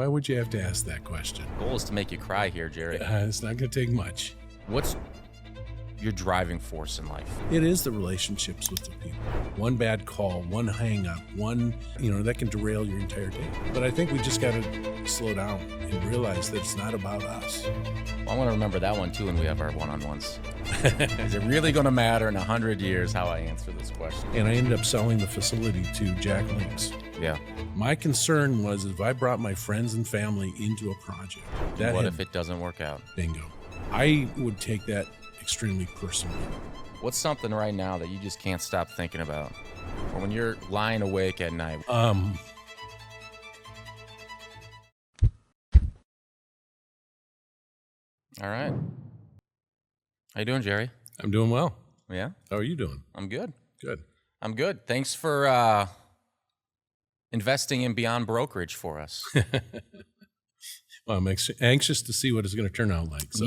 Why would you have to ask that question? The goal is to make you cry here, Gerry. It's not going to take much. What's your driving force in life? It is the relationships with the people. One bad call, one hang up, that can derail your entire day. But I think we just got to slow down and realize that it's not about us. Well, I want to remember that one too when we have our one-on-ones. Is it really going to matter in 100 years how I answer this question? And I ended up selling the facility to Jack Links. Yeah. My concern was if I brought my friends and family into a project. What if it doesn't work out? Bingo. I would take that extremely personally. What's something right now that you just can't stop thinking about? Or when you're lying awake at night? All right. How you doing, Gerry? I'm doing well. Yeah? How are you doing? I'm good. Good. I'm good. Thanks for investing in Beyond Brokerage for us. Well, I'm anxious to see what it's going to turn out like. So.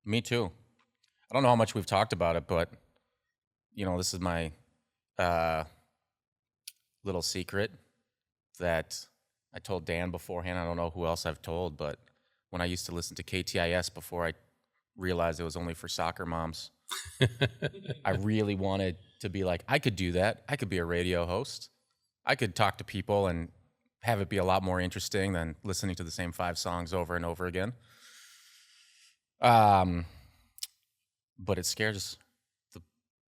Me too. I don't know how much we've talked about it, but, this is my little secret that I told Dan beforehand. I don't know who else I've told, but when I used to listen to KTIS before I realized it was only for soccer moms, I really wanted to be like, I could do that. I could be a radio host. I could talk to people and have it be a lot more interesting than listening to the same 5 songs over and over again. But it scares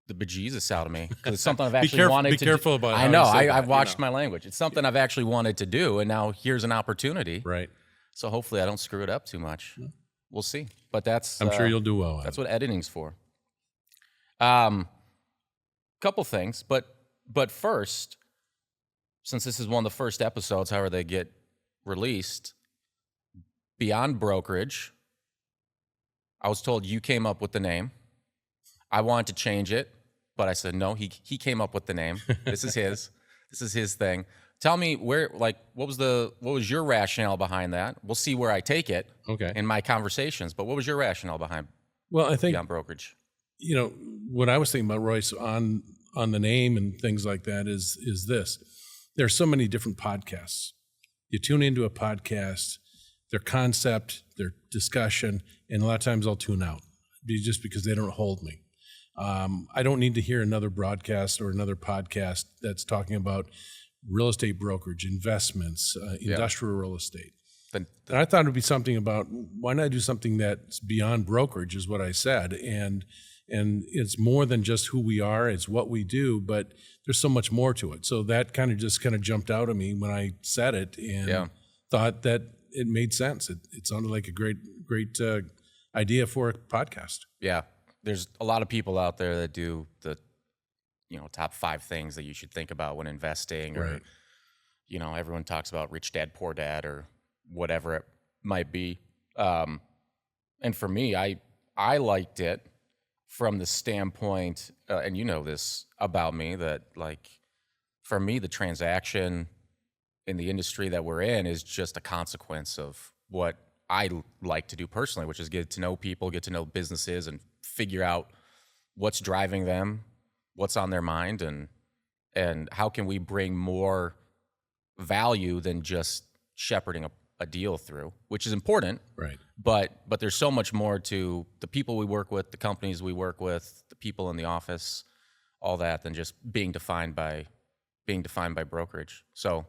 the bejesus out of me because it's something I've actually wanted to do. Be careful about I know. I've watched my language. It's something I've actually wanted to do, and now here's an opportunity. Right. So hopefully I don't screw it up too much. Yeah. We'll see. But I'm sure you'll do well. That's what editing's for. Couple things, but first, since this is one of the first episodes, however they get released, Beyond Brokerage, I was told you came up with the name. I wanted to change it, but I said, no, he came up with the name. This is his. This is his thing. Tell me what was your rationale behind that? We'll see where I take it in my conversations, but what was your rationale behind I think Beyond Brokerage? What I was thinking about, Royce, on the name and things like that is this. There's so many different podcasts. You tune into a podcast, their concept, their discussion, and a lot of times I'll tune out just because they don't hold me. I don't need to hear another broadcast or another podcast that's talking about real estate brokerage, investments, industrial real estate. And I thought it'd be something about why not do something that's beyond brokerage is what I said. And it's more than just who we are, it's what we do, but there's so much more to it. So that kind of jumped out at me when I said it and thought that it made sense. It sounded like a great idea for a podcast. Yeah. There's a lot of people out there that do the, top 5 things that you should think about when investing or, everyone talks about Rich Dad, Poor Dad or whatever it might be. And for me, I liked it from the standpoint, and you know this about me, that for me, the transaction in the industry that we're in is just a consequence of what I like to do personally, which is get to know people, get to know businesses, and figure out what's driving them, what's on their mind, and how can we bring more value than just shepherding a deal through, which is important. Right. But there's so much more to the people we work with, the companies we work with, the people in the office, all that, than just being defined by brokerage. So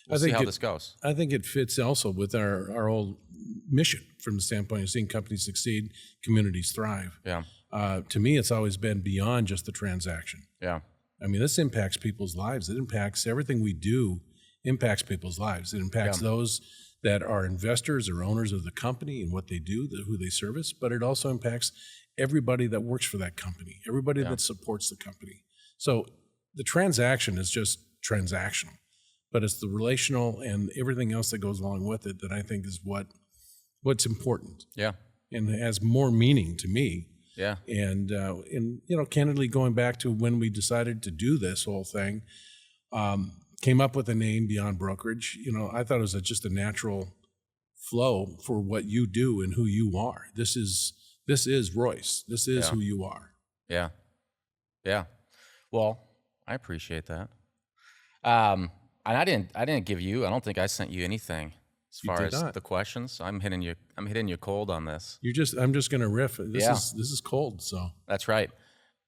we'll see how this goes. I think it fits also with our whole mission from the standpoint of seeing companies succeed, communities thrive. Yeah. To me, it's always been beyond just the transaction. Yeah. I mean, this impacts people's lives. It impacts everything we do. Impacts people's lives. It impacts those that are investors or owners of the company and what they do, who they service, but it also impacts everybody that works for that company, everybody that supports the company. So the transaction is just transactional, but it's the relational and everything else that goes along with it that I think is what's important. Yeah. And has more meaning to me. Yeah. And candidly, going back to when we decided to do this whole thing, came up with the name Beyond Brokerage. I thought it was just a natural flow for what you do and who you are. This is Royce. This is who you are. Yeah. Yeah. Well, I appreciate that. And I didn't give you. I don't think I sent you anything as You far did as not. the questions. I'm hitting you cold on this. I'm just going to riff. Yeah. This is cold. So That's right.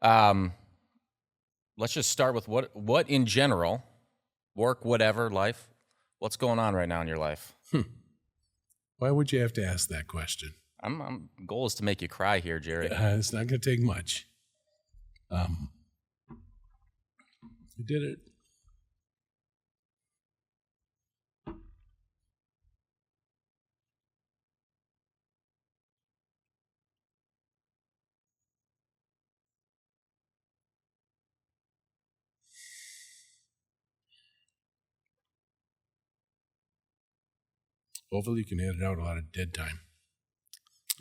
Let's just start with what in general, work, whatever, life, what's going on right now in your life? why would you have to ask that question? I'm goal is to make you cry here, Gerry. It's not going to take much. You did it. Hopefully you can edit out a lot of dead time.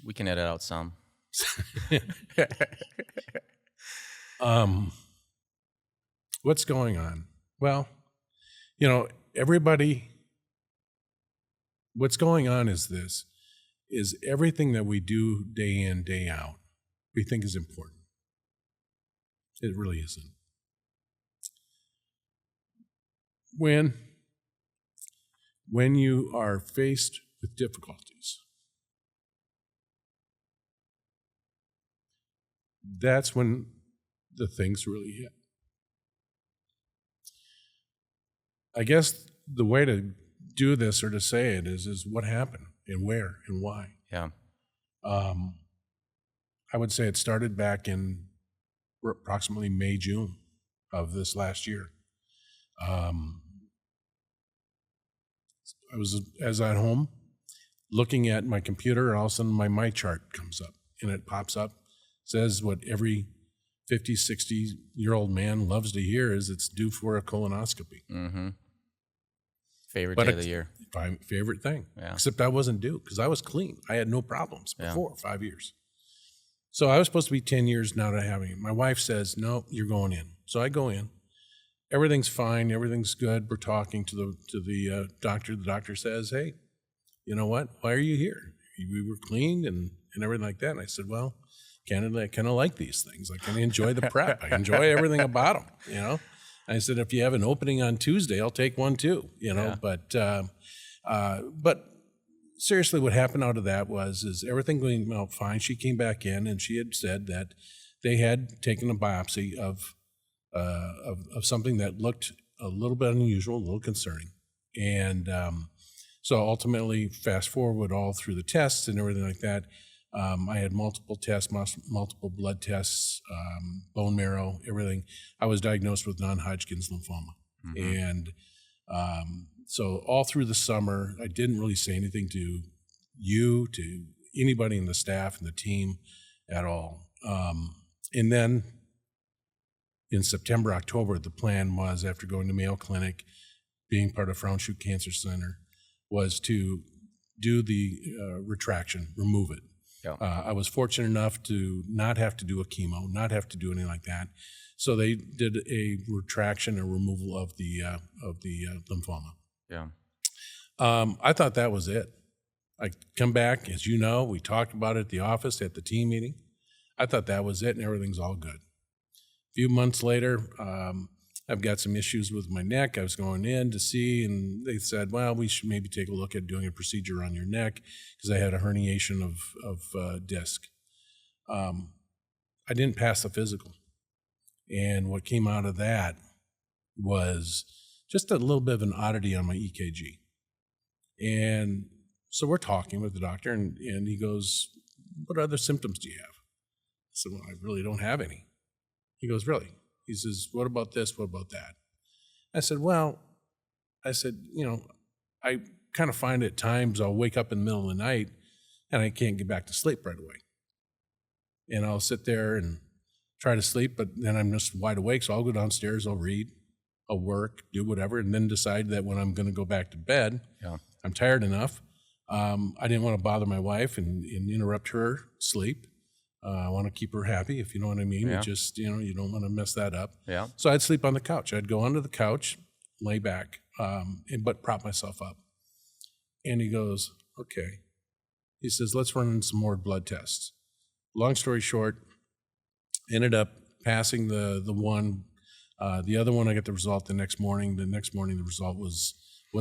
We can edit out some. What's going on? Well, everybody, what's going on is everything that we do day in, day out, we think is important. It really isn't. When you are faced with difficulties, that's when the things really hit. I guess the way to do this or to say it is what happened and where and why. Yeah. I would say it started back in approximately May, June of this last year. I was at home looking at my computer, and all of a sudden my chart comes up, and it pops up, says what every 50, 60-year-old man loves to hear is it's due for a colonoscopy. Mm-hmm. Favorite day of the year. Favorite thing. Yeah. Except I wasn't due because I was clean. I had no problems before 5 years. So I was supposed to be 10 years now to having it. My wife says, no, you're going in. So I go in. Everything's fine. Everything's good. We're talking to the doctor. The doctor says, hey, you know what? Why are you here? We were cleaned and everything like that. And I said, well, I kind of like these things. I kind of enjoy the prep. I enjoy everything about them, I said, if you have an opening on Tuesday, I'll take one too, Yeah. But seriously, what happened out of that is everything going out fine. She came back in and she had said that they had taken a biopsy of something that looked a little bit unusual, a little concerning. And so ultimately, fast forward all through the tests and everything like that, I had multiple tests, multiple blood tests, bone marrow, everything. I was diagnosed with non-Hodgkin's lymphoma. Mm-hmm. And so all through the summer, I didn't really say anything to you, to anybody in the staff and the team at all. And then in September, October, the plan was, after going to Mayo Clinic, being part of Frauenschuh Cancer Center, was to do the retraction, remove it. Yeah. I was fortunate enough to not have to do a chemo, not have to do anything like that. So they did a retraction, a removal of the lymphoma. Yeah. I thought that was it. I come back, as you know, we talked about it at the office at the team meeting. I thought that was it, and everything's all good. A few months later, I've got some issues with my neck. I was going in to see, and they said, well, we should maybe take a look at doing a procedure on your neck because I had a herniation of disc. I didn't pass the physical. And what came out of that was just a little bit of an oddity on my EKG. And so we're talking with the doctor, and he goes, what other symptoms do you have? I said, well, I really don't have any. He goes, really? He says, what about this? What about that? I said, I kind of find at times I'll wake up in the middle of the night and I can't get back to sleep right away. And I'll sit there and try to sleep, but then I'm just wide awake. So I'll go downstairs, I'll read, I'll work, do whatever, and then decide that when I'm going to go back to bed, I'm tired enough. I didn't want to bother my wife and interrupt her sleep. I want to keep her happy, if you know what I mean. Yeah. Just, you don't want to mess that up. Yeah. So I'd sleep on the couch. I'd go onto the couch, lay back, but prop myself up. And he goes, okay. He says, let's run in some more blood tests. Long story short, ended up passing the one The other one, I got the result the next morning. The next morning, the result was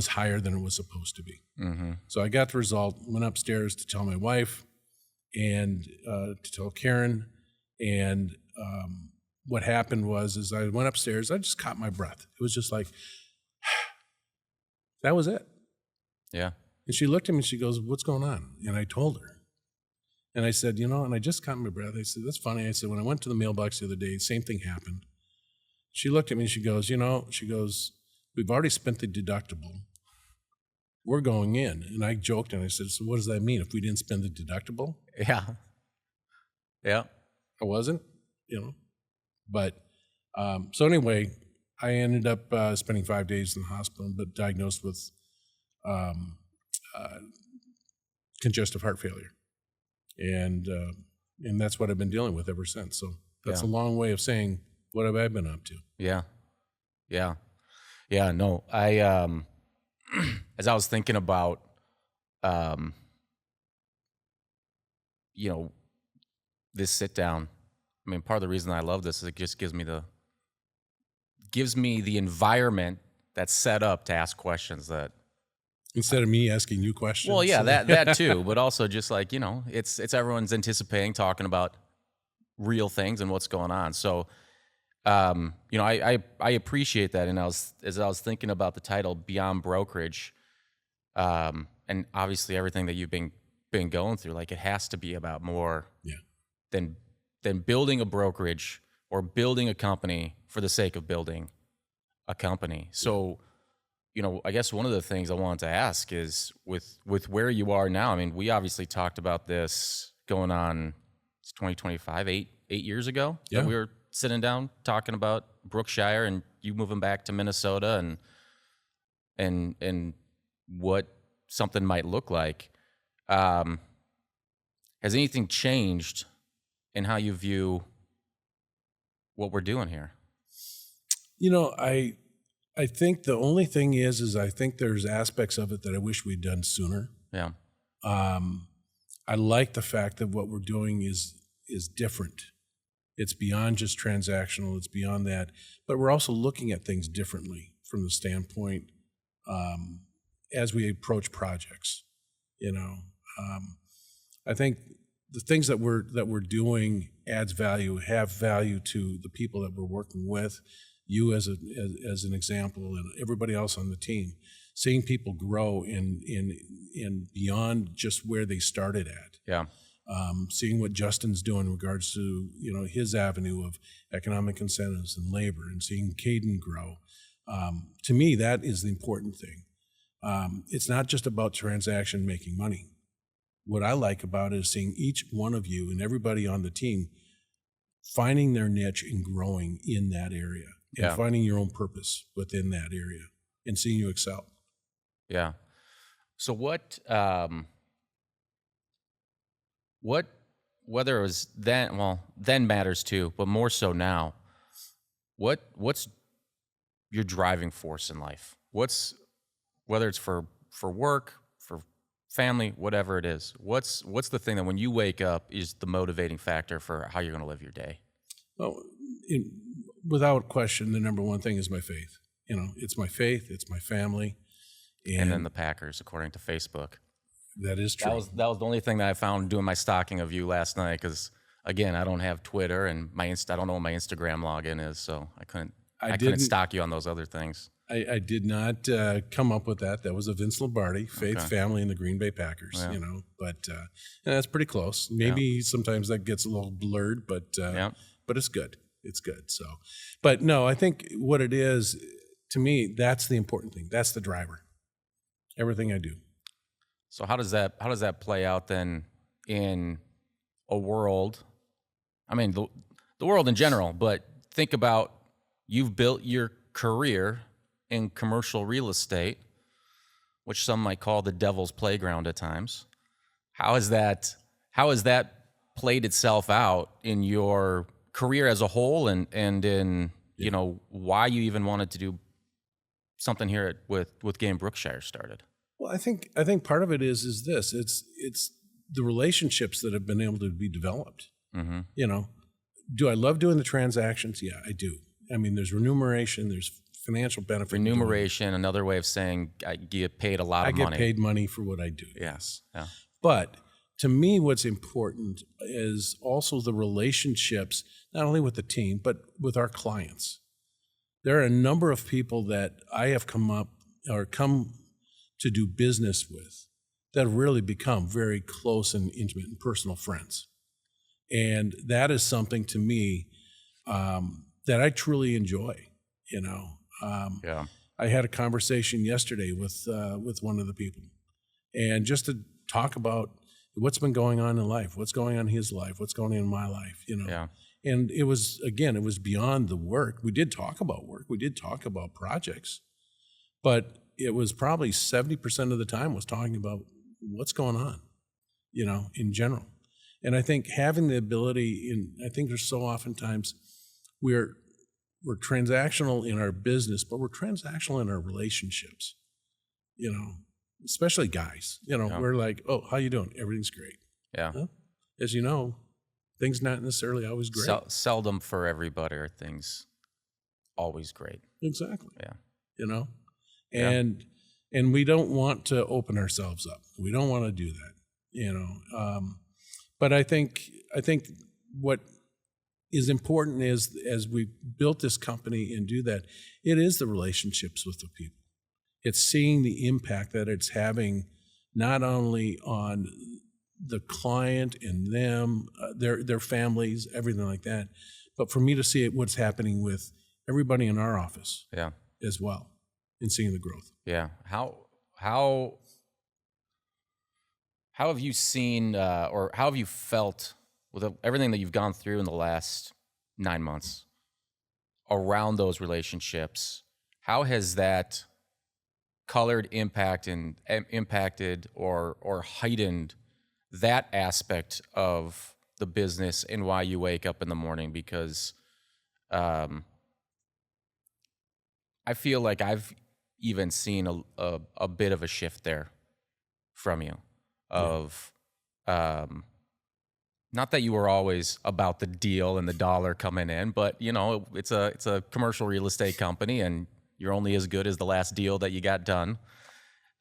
higher than it was supposed to be. Mm-hmm. So I got the result, went upstairs to tell my wife and to tell Karen. And what happened was, as I went upstairs, I just caught my breath. It was just like, that was it. Yeah. And she looked at me and she goes, "What's going on?" And I told her. And I said, and I just caught my breath. I said, "That's funny." I said, "When I went to the mailbox the other day, same thing happened." She looked at me and she goes, "We've already spent the deductible. We're going in." And I joked and I said, "So what does that mean if we didn't spend the deductible?" Yeah. Yeah. I wasn't, But so anyway, I ended up spending 5 days in the hospital, but diagnosed with congestive heart failure. And that's what I've been dealing with ever since. So that's a long way of saying, what have I been up to? Yeah. Yeah. Yeah. No, I, as I was thinking about, this sit down, I mean, part of the reason I love this is it just gives me the environment that's set up to ask questions that, instead of me asking you questions. well, yeah, that too, but also just like, it's everyone's anticipating talking about real things and what's going on. So, I appreciate that. And as I was thinking about the title Beyond Brokerage, and obviously everything that you've been going through, like it has to be about more than building a brokerage or building a company for the sake of building a company. So, I guess one of the things I wanted to ask is with where you are now. I mean, we obviously talked about this going on, it's 2025, eight years ago. Yeah. That we were sitting down talking about Brookshire and you moving back to Minnesota and what something might look like. Has anything changed in how you view what we're doing here? I think the only thing is I think there's aspects of it that I wish we'd done sooner. Yeah. I like the fact that what we're doing is different. It's beyond just transactional. It's beyond that. But we're also looking at things differently from the standpoint as we approach projects. I think the things that we're doing have value to the people that we're working with. You as an example, and everybody else on the team, seeing people grow in beyond just where they started at. Yeah. Seeing what Justin's doing in regards to his avenue of economic incentives and labor, and seeing Caden grow. To me, that is the important thing. It's not just about transaction making money. What I like about it is seeing each one of you and everybody on the team finding their niche and growing in that area. And finding your own purpose within that area and seeing you excel. Yeah. So whether it was then matters too, but more so now, what's your driving force in life? Whether it's for work, for family, whatever it is, what's the thing that when you wake up is the motivating factor for how you're going to live your day? Well, without question, the number one thing is my faith. It's my faith, it's my family. And then the Packers, according to Facebook. That is true. That was the only thing that I found doing my stalking of you last night, because, again, I don't have Twitter, and I don't know what my Instagram login is, so I couldn't stalk you on those other things. I did not come up with that. That was a Vince Lombardi, faith, family, and the Green Bay Packers, But that's pretty close. Maybe sometimes that gets a little blurred, but it's good. It's good. So, but no, I think what it is, to me, that's the important thing. That's the driver. Everything I do. So how does that play out then in a world? I mean, the world in general, but think about, you've built your career in commercial real estate, which some might call the devil's playground at times. How has that played itself out in your career as a whole, and in why you even wanted to do something here with Game Brookshire started? Well, I think part of it is this. It's the relationships that have been able to be developed. Mm-hmm. Do I love doing the transactions? Yeah, I do. I mean, there's remuneration, there's financial benefit. Remuneration, another way of saying I get paid a lot of money. I get paid money for what I do. Yes. Yeah. But to me, what's important is also the relationships, not only with the team, but with our clients. There are a number of people that I have come to do business with that have really become very close and intimate and personal friends. And that is something to me that I truly enjoy, you know. Yeah. I had a conversation yesterday with one of the people, and just to talk about what's been going on in life, what's going on in his life, what's going on in my life, you know. Yeah. And it was beyond the work. We did talk about work. We did talk about projects, but it was probably 70% of the time was talking about what's going on, you know, in general. And I think having the ability, I think there's so oftentimes we're transactional in our business, but we're transactional in our relationships, you know, especially guys. You know, we're like, oh, how you doing? Everything's great. Yeah. Well, as you know, things not necessarily always great. Seldom for everybody are things always great. Exactly. Yeah. You know, and we don't want to open ourselves up. We don't want to do that, you know. But I think what is important is, as we built this company and do that, it is the relationships with the people. It's seeing the impact that it's having, not only on the client and them, their families, everything like that, but for me to see what's happening with everybody in our office, as well, and seeing the growth. Yeah. How have you seen, or how have you felt with everything that you've gone through in the last 9 months around those relationships? How has that colored impacted or heightened that aspect of the business and why you wake up in the morning? Because I feel like I've even seen a bit of a shift there from you of not that you were always about the deal and the dollar coming in, but you know, it's a commercial real estate company and you're only as good as the last deal that you got done.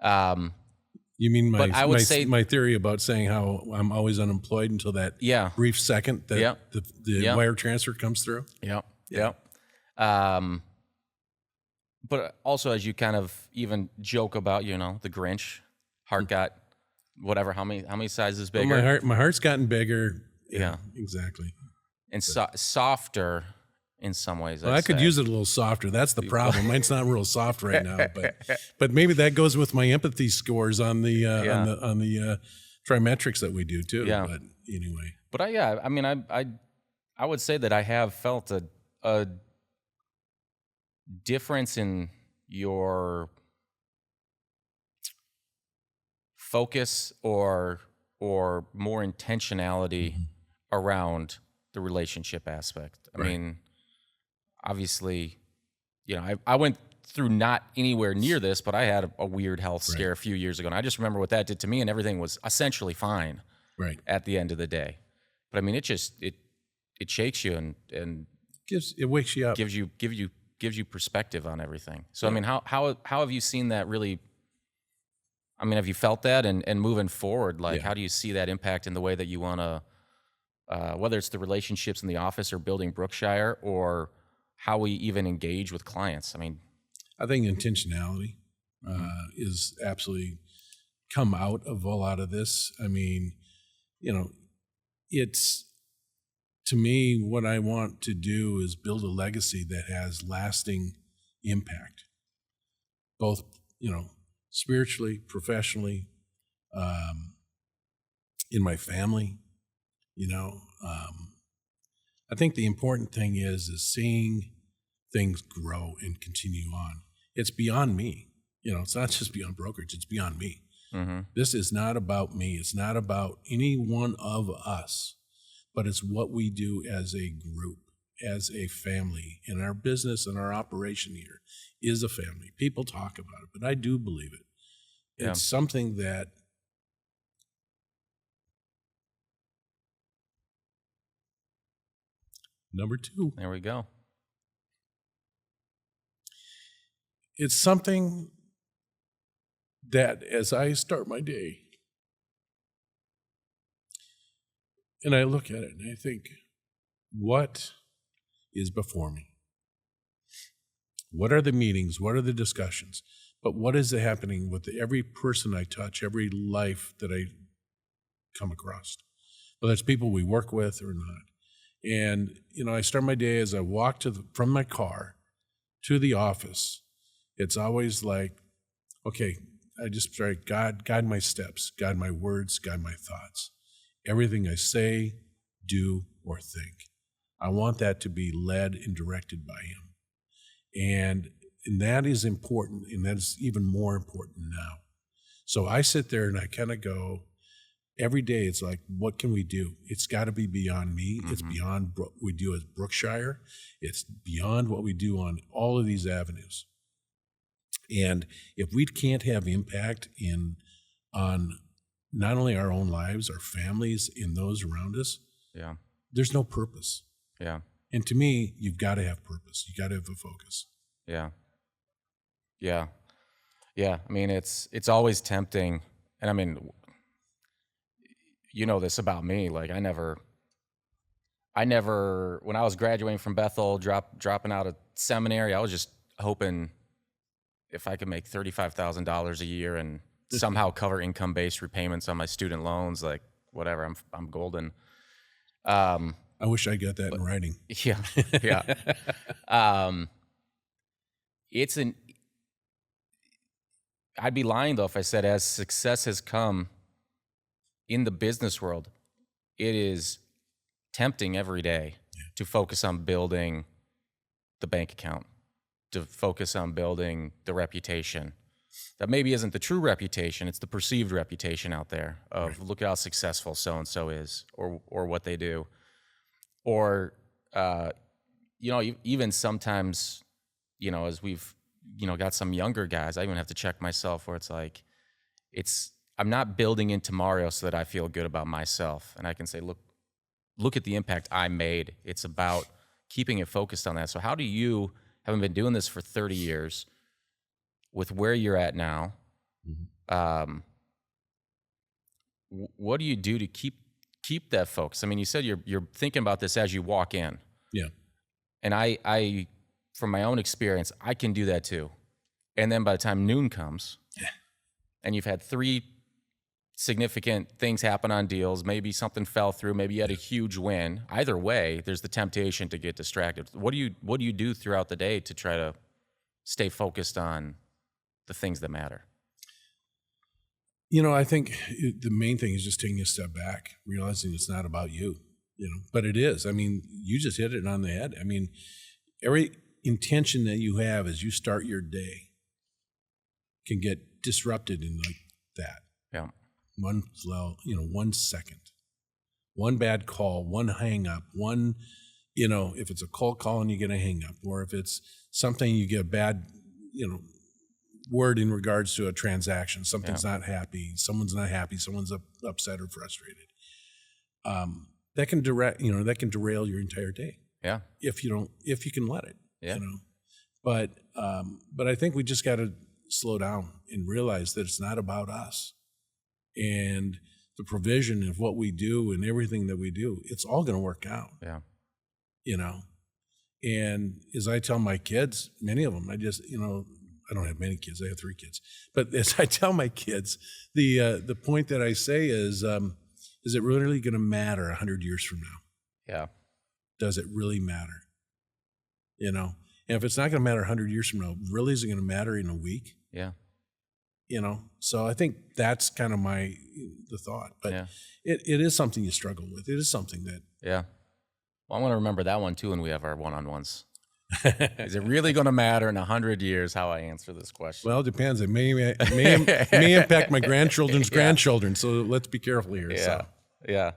You mean my theory about saying how I'm always unemployed until that brief second that the wire transfer comes through? Yeah. But also, as you kind of even joke about, you know, the Grinch, heart got whatever, how many sizes bigger? Well, my heart's gotten bigger. Yeah, exactly. And softer in some ways. Well, I could use it a little softer. That's the problem. Mine's not real soft right now, but maybe that goes with my empathy scores on the on the trimetrics that we do too. Yeah. But anyway. But I mean, I would say that I have felt a difference in your focus or more intentionality around the relationship aspect. I mean, obviously, you know, I went through not anywhere near this, but I had a weird health scare a few years ago, and I just remember what that did to me, and everything was essentially fine at the end of the day. But I mean, it shakes you and it wakes you up, gives you perspective on everything. So I mean, how have you seen that really? I mean, have you felt that and moving forward, like how do you see that impact in the way that you want to, whether it's the relationships in the office or building Brookshire or how we even engage with clients? I mean, I think intentionality is absolutely come out of a lot of this. I mean, you know, it's, to me, what I want to do is build a legacy that has lasting impact, both, you know, spiritually, professionally, in my family, you know. I think the important thing is seeing things grow and continue on. It's beyond me. You know, it's not just beyond Brokerage, it's beyond me. This is not about me. It's not about any one of us, but it's what we do as a group, as a family. And our business and our operation here is a family. People talk about it, but I do believe it. It's something that number 2. There we go. it's something that as I start my day, and I look at it and I think, what is before me? What are the meetings? What are the discussions? But what is happening with every person I touch, every life that I come across? Whether it's people we work with or not. And, I start my day as I walk from my car to the office. It's always like, okay, I just try, guide my steps, guide my words, guide my thoughts. Everything I say, do, or think. I want that to be led and directed by him. And that is important, and that's even more important now. So I sit there and I kind of go, every day it's like, what can we do? It's got to be beyond me. It's beyond what we do as Brookshire. It's beyond what we do on all of these avenues. And if we can't have impact on not only our own lives, our families, and those around us, there's no purpose. Yeah. And to me, you've got to have purpose. You got to have a focus. Yeah. Yeah. Yeah. I mean, it's always tempting. And I mean, you know this about me. Like I never, when I was graduating from Bethel, dropping out of seminary, I was just hoping if I could make $35,000 a year and somehow cover income-based repayments on my student loans, like whatever, I'm golden. I wish I got that in writing. Yeah. Yeah. I'd be lying though if I said as success has come in the business world, it is tempting every day to focus on building the bank account, to focus on building the reputation. That maybe isn't the true reputation, it's the perceived reputation out there of look at how successful so-and-so is or what they do. Or, even sometimes, as we've, got some younger guys, I even have to check myself where it's like, I'm not building in tomorrow so that I feel good about myself. And I can say, look at the impact I made. It's about keeping it focused on that. So how do you, having been doing this for 30 years, with where you're at now, what do you do to keep that focus? I mean, you said you're thinking about this as you walk in. Yeah. And I from my own experience, I can do that too. And then by the time noon comes, and you've had 3 significant things happen on deals, maybe something fell through, maybe you had a huge win. Either way, there's the temptation to get distracted. What do you do throughout the day to try to stay focused on the things that matter? I think the main thing is just taking a step back, realizing it's not about you, but it is. I mean, you just hit it on the head. I mean, every intention that you have as you start your day can get disrupted in like that. Yeah. 1 second, one bad call, one hang up, one, if it's a cold call and you get a hang up, or if it's something you get a bad, word in regards to a transaction, something's not happy, someone's not happy, someone's upset or frustrated. That can derail your entire day. Yeah. If you can let it. Yeah. But I think we just got to slow down and realize that it's not about us. And the provision of what we do and everything that we do, it's all going to work out. Yeah. And as I tell my kids, many of them, I don't have many kids. I have 3 kids. But as I tell my kids, the point that I say is it really going to matter 100 years from now? Yeah. Does it really matter? And if it's not going to matter 100 years from now, really is it going to matter in a week? Yeah. So I think that's kind of the thought. But it is something you struggle with. It is something that. Yeah. Well, I want to remember that one too when we have our one-on-ones. Is it really going to matter in 100 years how I answer this question? Well, it depends. It may impact my grandchildren's grandchildren. So let's be careful here. Yeah. So. Yeah.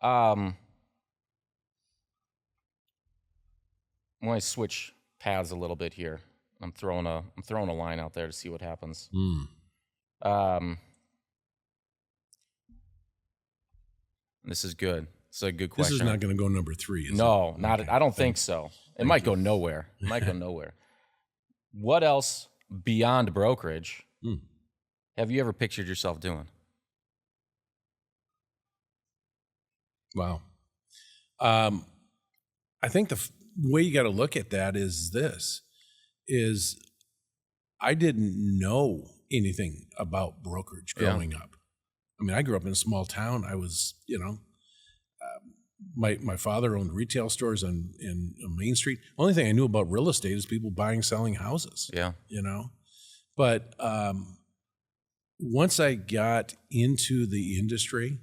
I'm going to switch paths a little bit here. I'm throwing a line out there to see what happens. This is good. It's a good question. This is not going to go number 3, is it? No, not. Okay. I don't think so. It might go nowhere. What else beyond brokerage, Hmm. have you ever pictured yourself doing? Wow. I think the way you got to look at that is I didn't know anything about brokerage growing up. I mean, I grew up in a small town. I was, my father owned retail stores on Main Street. Only thing I knew about real estate is people buying, selling houses. Yeah. But once I got into the industry,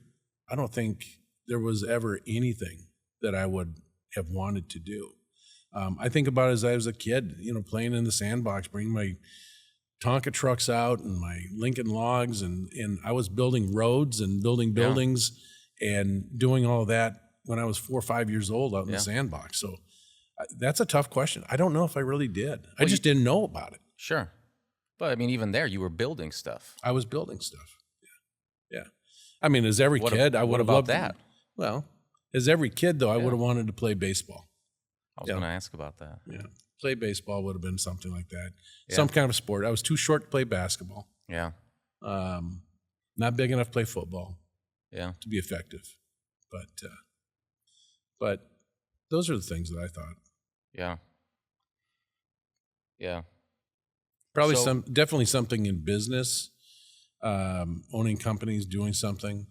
I don't think there was ever anything that I would have wanted to do. I think about it as I was a kid, playing in the sandbox, bringing my Tonka trucks out and my Lincoln logs, and I was building roads and building buildings and doing all that when I was 4 or 5 years old out in the sandbox. So that's a tough question. I don't know if I really did. I just didn't know about it. Sure. But I mean, even there, you were building stuff. I was building stuff. Yeah. I mean, as every kid, I would have loved that. Well, as every kid, though, I would have wanted to play baseball. I was going to ask about that. Yeah. Play baseball would have been something like that. Yeah. Some kind of sport. I was too short to play basketball. Yeah. Not big enough to play football. Yeah. To be effective. But those are the things that I thought. Yeah. Yeah. Probably definitely something in business, owning companies, doing something,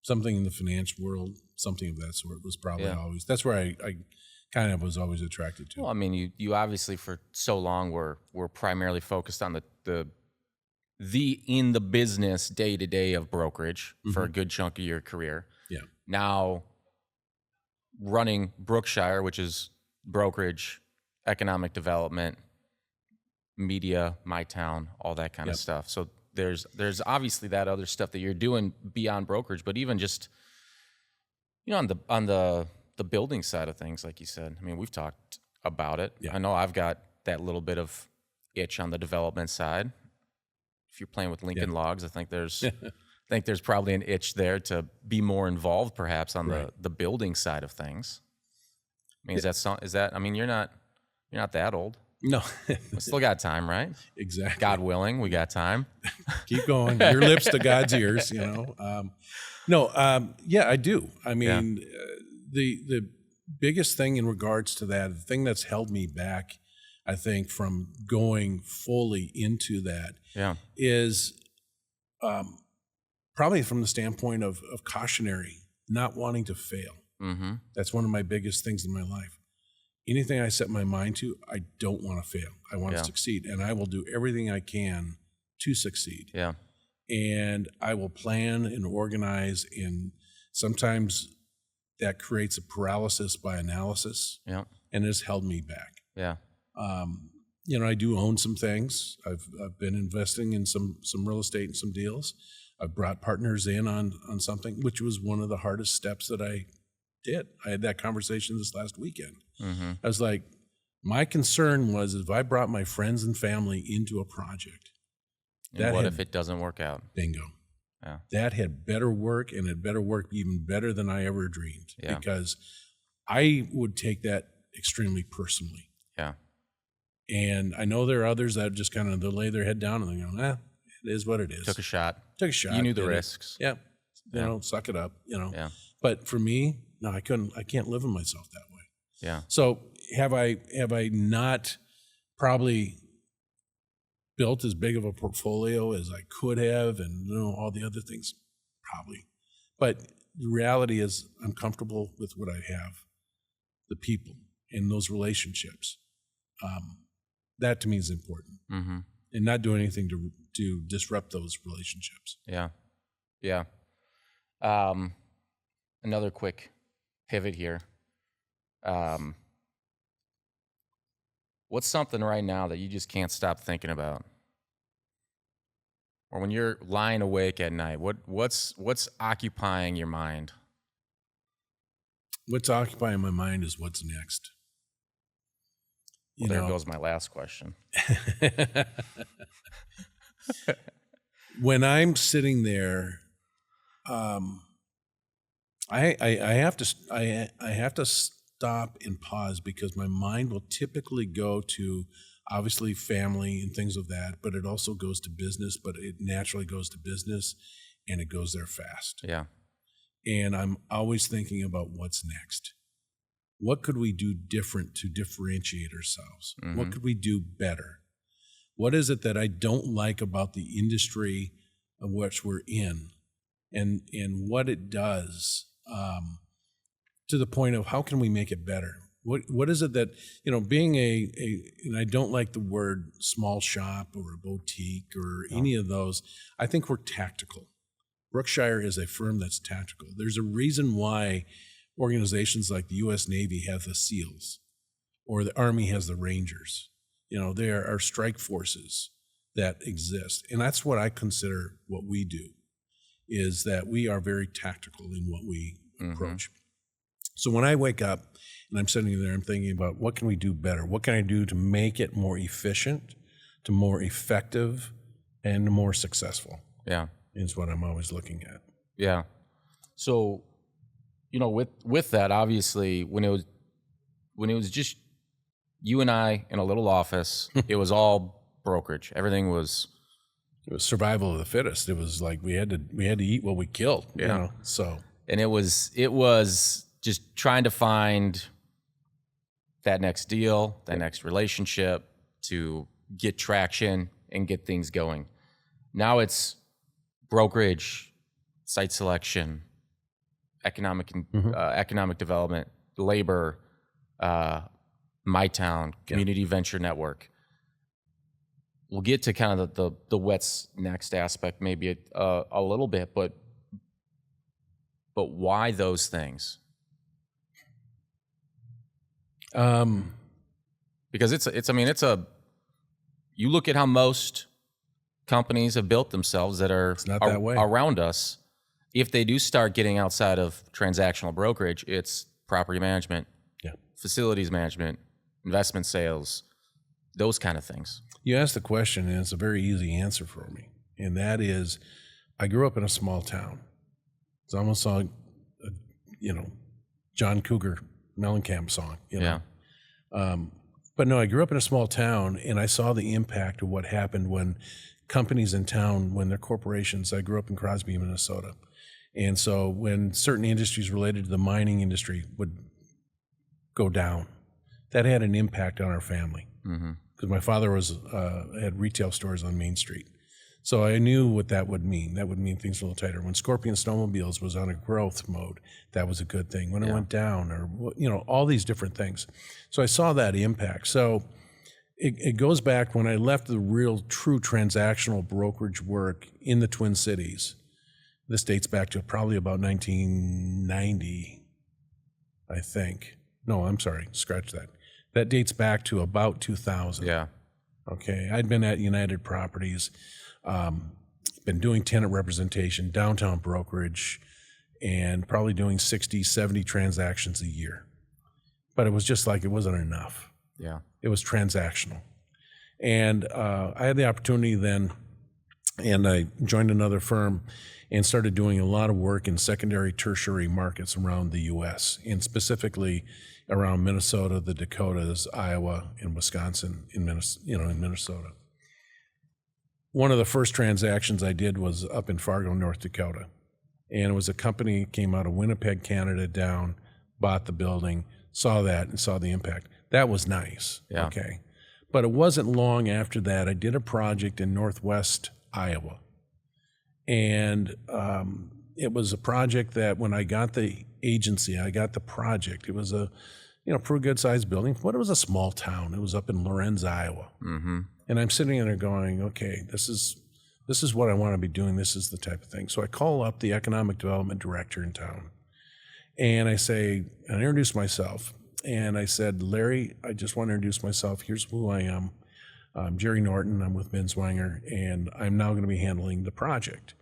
something in the finance world, something of that sort was probably always, that's where I kind of was always attracted to. Well, I mean, you obviously for so long were primarily focused on the in the business day to day of brokerage for a good chunk of your career. Yeah. Now running Brookshire, which is brokerage, economic development, media, my town, all that kind of stuff. So there's obviously that other stuff that you're doing beyond brokerage, but even just on the building side of things, like you said. I mean, we've talked about it. Yeah. I know I've got that little bit of itch on the development side. If you're playing with Lincoln Logs, I think there's probably an itch there to be more involved, perhaps on the building side of things. I mean, is that? I mean, you're not that old. No, we still got time, right? Exactly. God willing, we got time. Keep going. Your lips to God's ears. Yeah, I do. I mean, the biggest thing in regards to that, the thing that's held me back, I think, from going fully into that, is probably from the standpoint of cautionary, not wanting to fail. Mm-hmm. That's one of my biggest things in my life. Anything I set my mind to, I don't want to fail. I want to succeed, and I will do everything I can to succeed. Yeah. And I will plan and organize, and sometimes that creates a paralysis by analysis. Yeah. And it's held me back. Yeah. I do own some things. I've been investing in some real estate and some deals. I've brought partners in on something, which was one of the hardest steps that I did. I had that conversation this last weekend. Mm-hmm. I was like, my concern was if I brought my friends and family into a project. And what if it doesn't work out? Bingo. Yeah. That had better work, and it better work even better than I ever dreamed. Yeah. Because I would take that extremely personally. Yeah. And I know there are others that just kind of they lay their head down and they go, it is what it is. Took a shot. You knew the risks. Yeah. Suck it up, Yeah. But for me, no, I can't live with myself that way. Yeah. So have I not probably built as big of a portfolio as I could have, and all the other things? Probably. But the reality is I'm comfortable with what I have, the people and those relationships. That to me is important. Mm-hmm. And not doing anything to disrupt those relationships. Yeah. Yeah. Another quick pivot here. What's something right now that you just can't stop thinking about? Or when you're lying awake at night, what's occupying your mind? What's occupying my mind is what's next. Well, there goes my last question. When I'm sitting there, I have to stop and pause, because my mind will typically go to obviously family and things of that, but it also goes to business, but it naturally goes to business and it goes there fast. Yeah. And I'm always thinking about what's next. What could we do different to differentiate ourselves? Mm-hmm. What could we do better? What is it that I don't like about the industry of which we're in, and what it does to the point of how can we make it better? What is it that, being and I don't like the word small shop or a boutique or any of those. I think we're tactical. Brookshire is a firm that's tactical. There's a reason why organizations like the U.S. Navy have the SEALs or the Army has the Rangers. There are strike forces that exist. And that's what I consider what we do, is that we are very tactical in what we approach. So when I wake up and I'm sitting there, I'm thinking about what can we do better? What can I do to make it more efficient, to more effective, and more successful? Yeah. Is what I'm always looking at. Yeah. So, with that, obviously, when it was just you and I in a little office, it was all brokerage. Everything was. It was survival of the fittest. It was like we had to eat what we killed. Yeah. So. And it was just trying to find that next deal, that next relationship to get traction and get things going. Now it's brokerage, site selection, economic development, labor, My Town, community venture network. We'll get to kind of the what's next aspect maybe a little bit, but why those things? Because you look at how most companies have built themselves that are it's not that way. Around us. If they do start getting outside of transactional brokerage, it's property management, facilities management, investment sales, those kind of things. You asked the question, and it's a very easy answer for me. And that is, I grew up in a small town. It's almost like, John Cougar Mellencamp song. But no, I grew up in a small town, and I saw the impact of what happened when companies in town, when their corporations, I grew up in Crosby, Minnesota. And so when certain industries related to the mining industry would go down, that had an impact on our family. Because my father had retail stores on Main Street. So I knew what that would mean. That would mean things were a little tighter. When Scorpion Snowmobiles was on a growth mode, that was a good thing. When it went down, or all these different things. So I saw that impact. So it goes back when I left the real, true transactional brokerage work in the Twin Cities. This dates back to probably about 1990, I think. No, I'm sorry, scratch that. That dates back to about 2000. Yeah. Okay, I'd been at United Properties, been doing tenant representation, downtown brokerage, and probably doing 60, 70 transactions a year. But it was just like it wasn't enough. Yeah. It was transactional. And I had the opportunity then, and I joined another firm and started doing a lot of work in secondary, tertiary markets around the U.S., and specifically around Minnesota, the Dakotas, Iowa, and Wisconsin in Minnesota. One of the first transactions I did was up in Fargo, North Dakota. And it was a company came out of Winnipeg, Canada, down, bought the building, saw that, and saw the impact. That was nice. Yeah. Okay. But it wasn't long after that, I did a project in Northwest Iowa. And it was a project that when I got the agency, I got the project. It was a, pretty good sized building, but it was a small town. It was up in Lorenz, Iowa. Mm-hmm. And I'm sitting there going, okay, this is what I want to be doing. This is the type of thing. So I call up the economic development director in town, and I introduce myself. And I said, Larry, I just want to introduce myself. Here's who I am. I'm Gerry Norton. I'm with Binswanger, and I'm now going to be handling the project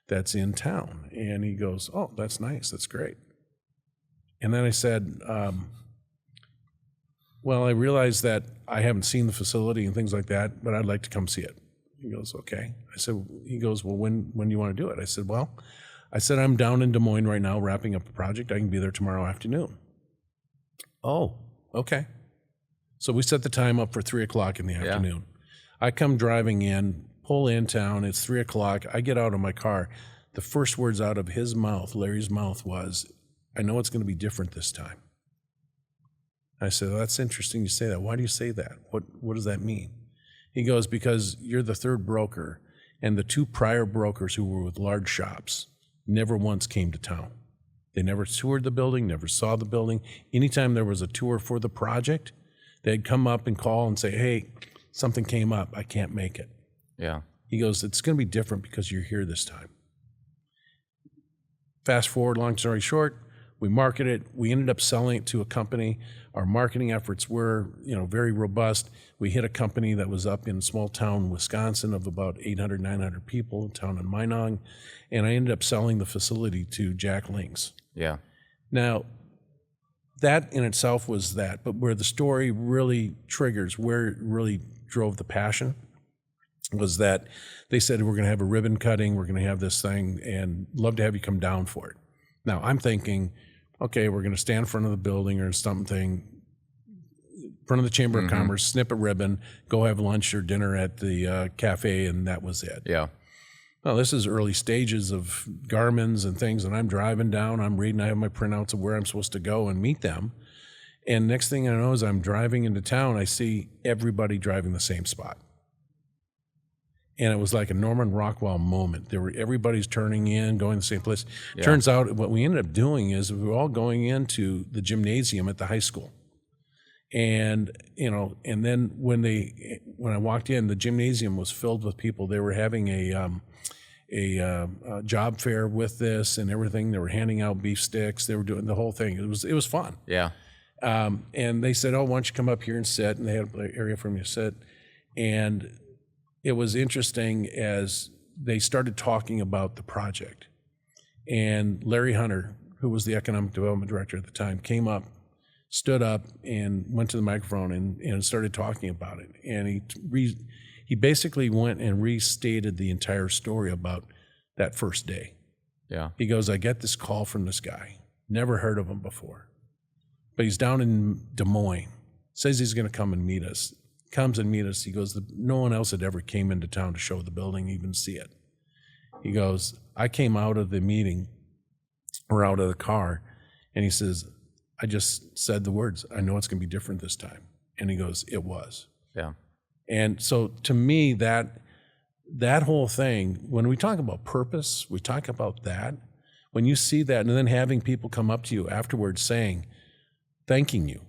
that's in town. And he goes, oh, that's nice. That's great. And then I said, well, I realize that I haven't seen the facility and things like that, but I'd like to come see it. He goes, okay. He goes, well, when do you want to do it? I said, I'm down in Des Moines right now wrapping up a project. I can be there tomorrow afternoon. Oh, okay. So we set the time up for 3:00 in the afternoon. I come driving in, pull in town. It's 3:00. I get out of my car. The first words out of his mouth, Larry's mouth, was, "I know it's going to be different this time." I said, "Well, that's interesting you say that. Why do you say that? What does that mean?" He goes, "Because you're the third broker, and the two prior brokers who were with large shops never once came to town. They never toured the building, never saw the building. Anytime there was a tour for the project, they'd come up and call and say, 'Hey, something came up. I can't make it.'" Yeah. He goes, "It's going to be different because you're here this time." Fast forward, long story short, we market it. We ended up selling it to a company. Our marketing efforts were, very robust. We hit a company that was up in a small town, Wisconsin, of about 800, 900 people, a town in Minong, and I ended up selling the facility to Jack Links. Yeah. Now, that in itself was that, but where the story really triggers, where it really drove the passion, was that they said, "We're going to have a ribbon cutting, we're going to have this thing, and love to have you come down for it." Now, I'm thinking, okay, we're going to stand in front of the building or something, in front of the Chamber of Commerce, snip a ribbon, go have lunch or dinner at the cafe, and that was it. Yeah. Well, this is early stages of Garmin's and things, and I'm driving down, I'm reading, I have my printouts of where I'm supposed to go and meet them. And next thing I know is I'm driving into town, I see everybody driving the same spot. And it was like a Norman Rockwell moment. Everybody's turning in, going to the same place. Yeah. Turns out what we ended up doing is we were all going into the gymnasium at the high school. And, and then when I walked in, the gymnasium was filled with people. They were having a job fair with this and everything. They were handing out beef sticks. They were doing the whole thing. It was fun. Yeah. And they said, "Oh, why don't you come up here and sit?" And they had an area for me to sit. And it was interesting as they started talking about the project. And Larry Hunter, who was the economic development director at the time, came up, stood up, and went to the microphone and started talking about it. And he basically went and restated the entire story about that first day. Yeah. He goes, "I get this call from this guy. Never heard of him before. But he's down in Des Moines. Says he's going to come and meet us. Comes and meet us." He goes, "No one else had ever came into town to show the building, even see it." He goes, "I came out of the meeting or out of the car," and he says, "I just said the words, 'I know it's going to be different this time.'" And he goes, "It was." Yeah. And so to me, that whole thing, when we talk about purpose, we talk about that. When you see that, and then having people come up to you afterwards thanking you,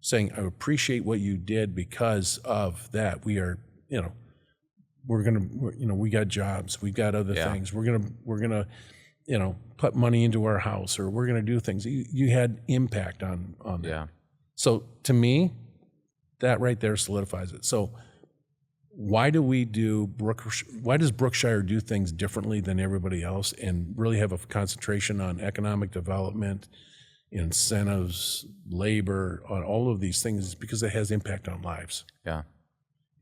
saying, "I appreciate what you did because of that. We are, we got jobs, we got other things. We're gonna, put money into our house, or we're gonna do things." You had impact on that. Yeah. So to me, that right there solidifies it. So why does Brookshire do things differently than everybody else and really have a concentration on economic development, incentives, labor, on all of these things? Because it has impact on lives. Yeah.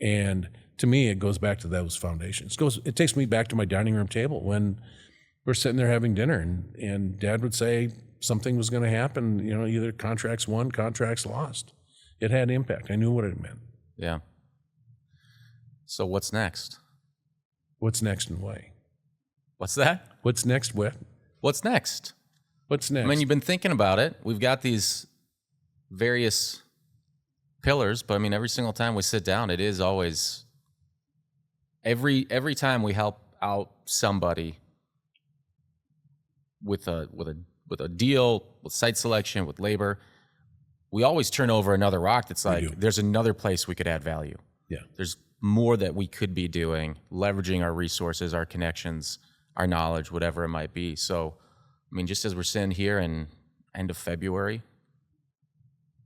And to me, it goes back to those foundations. It takes me back to my dining room table when we're sitting there having dinner, and Dad would say something was going to happen, either contracts won, contracts lost. It had impact. I knew what it meant. Yeah. So what's next? What's next and why? What's that? What's next, Whit? What's next? What's next? I mean, you've been thinking about it. We've got these various pillars, but I mean, every single time we sit down, it is always every time we help out somebody with a deal, with site selection, with labor, we always turn over another rock. That's like, there's another place we could add value. Yeah. There's more that we could be doing, leveraging our resources, our connections, our knowledge, whatever it might be. So, I mean, just as we're sitting here in end of February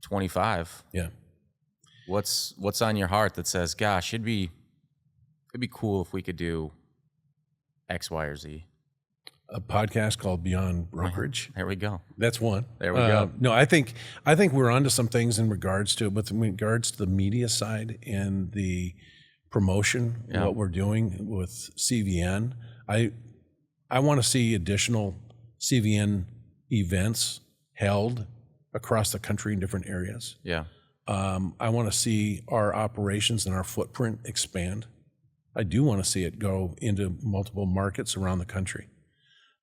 25, yeah, what's on your heart that says, gosh, it'd be cool if we could do X, Y, or Z? A podcast called Beyond Brokerage. There we go. That's one. There we go. No, I think we're onto some things in regards to the media side and the promotion, what we're doing with CVN. I want to see additional CVN events held across the country in different areas. Yeah. I want to see our operations and our footprint expand. I do want to see it go into multiple markets around the country.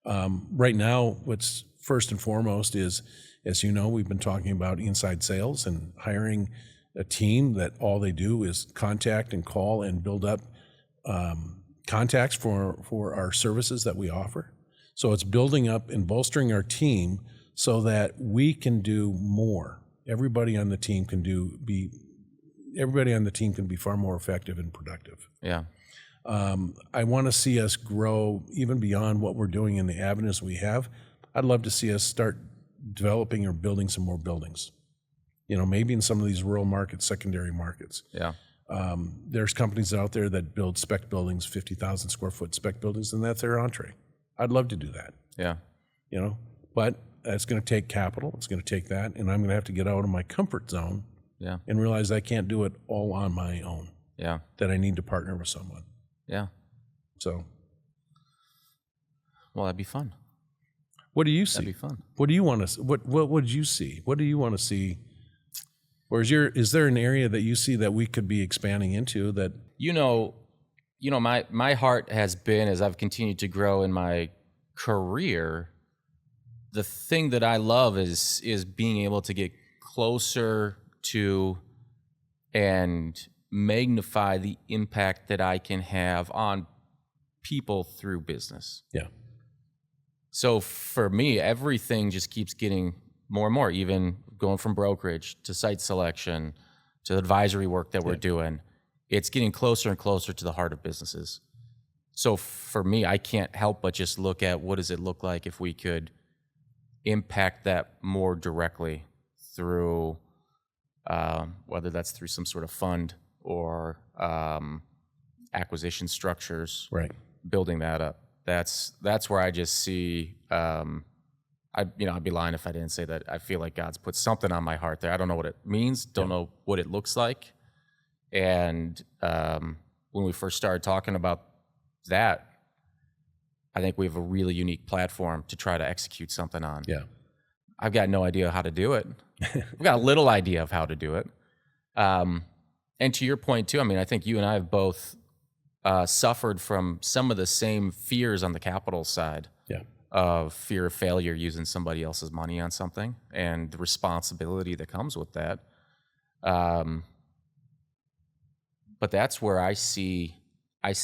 Right now, what's first and foremost is, as you know, we've been talking about inside sales and hiring a team that all they do is contact and call and build up contacts for our services that we offer. So it's building up and bolstering our team so that we can do more. Everybody on the team can be far more effective and productive. Yeah. I want to see us grow even beyond what we're doing in the avenues we have. I'd love to see us start developing or building some more buildings. Maybe in some of these rural markets, secondary markets. Yeah. There's companies out there that build spec buildings, 50,000 square foot spec buildings, and that's their entree. I'd love to do that. Yeah. But it's going to take capital. It's going to take that, and I'm going to have to get out of my comfort zone. Yeah. And realize I can't do it all on my own. Yeah. That I need to partner with someone. Yeah. So. Well, that'd be fun. What do you see? That'd be fun. What do you want to? What would you see? What do you want to see? Or is there an area that you see that we could be expanding into that? My heart has been, as I've continued to grow in my career, the thing that I love is being able to get closer to and magnify the impact that I can have on people through business. Yeah. So for me, everything just keeps getting more and more, even going from brokerage to site selection to advisory work that we're doing. It's getting closer and closer to the heart of businesses. So for me, I can't help but just look at what does it look like if we could impact that more directly through, whether that's through some sort of fund or acquisition structures, right? Building that up. That's where I just see. I'd be lying if I didn't say that I feel like God's put something on my heart there. I don't know what it means. Don't know what it looks like. And when we first started talking about that, I think we have a really unique platform to try to execute something on. Yeah. I've got no idea how to do it. I've got a little idea of how to do it. And to your point too, I think you and I have both suffered from some of the same fears on the capital side. Yeah. Of fear of failure using somebody else's money on something and the responsibility that comes with that. But that's where I see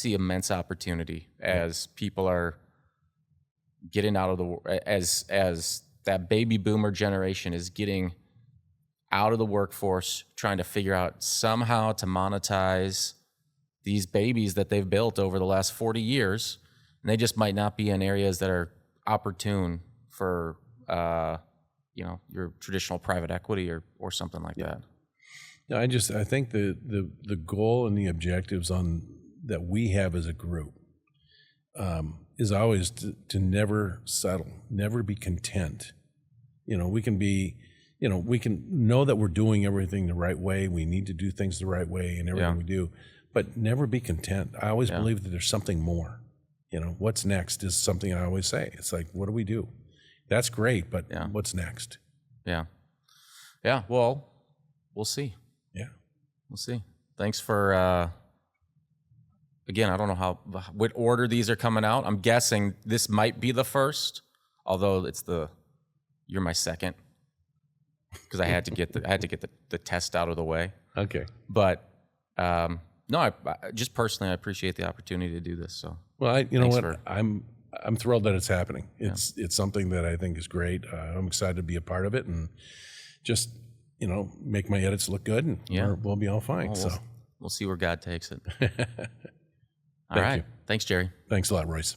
immense opportunity as people are getting out of the, as that baby boomer generation is getting out of the workforce, trying to figure out somehow to monetize these babies that they've built over the last 40 years. And they just might not be in areas that are opportune for your traditional private equity or something like that. I think the goal and the objectives that we have as a group is always to never settle, never be content. We can know that we're doing everything the right way. We need to do things the right way in everything we do, but never be content. I always believe that there's something more. What's next is something I always say. It's like, what do we do? That's great, but what's next? Yeah. Yeah. Well, we'll see. Yeah. We'll see. Thanks for, again, I don't know what order these are coming out. I'm guessing this might be the first, although you're my second, because I had to get the test out of the way. Okay. But, no, I just personally, I appreciate the opportunity to do this. So, well, I'm thrilled that it's happening. It's something that I think is great. I'm excited to be a part of it and just make my edits look good, and we'll be all fine. We'll see where God takes it. All right. You. Thanks, Gerry. Thanks a lot, Royce.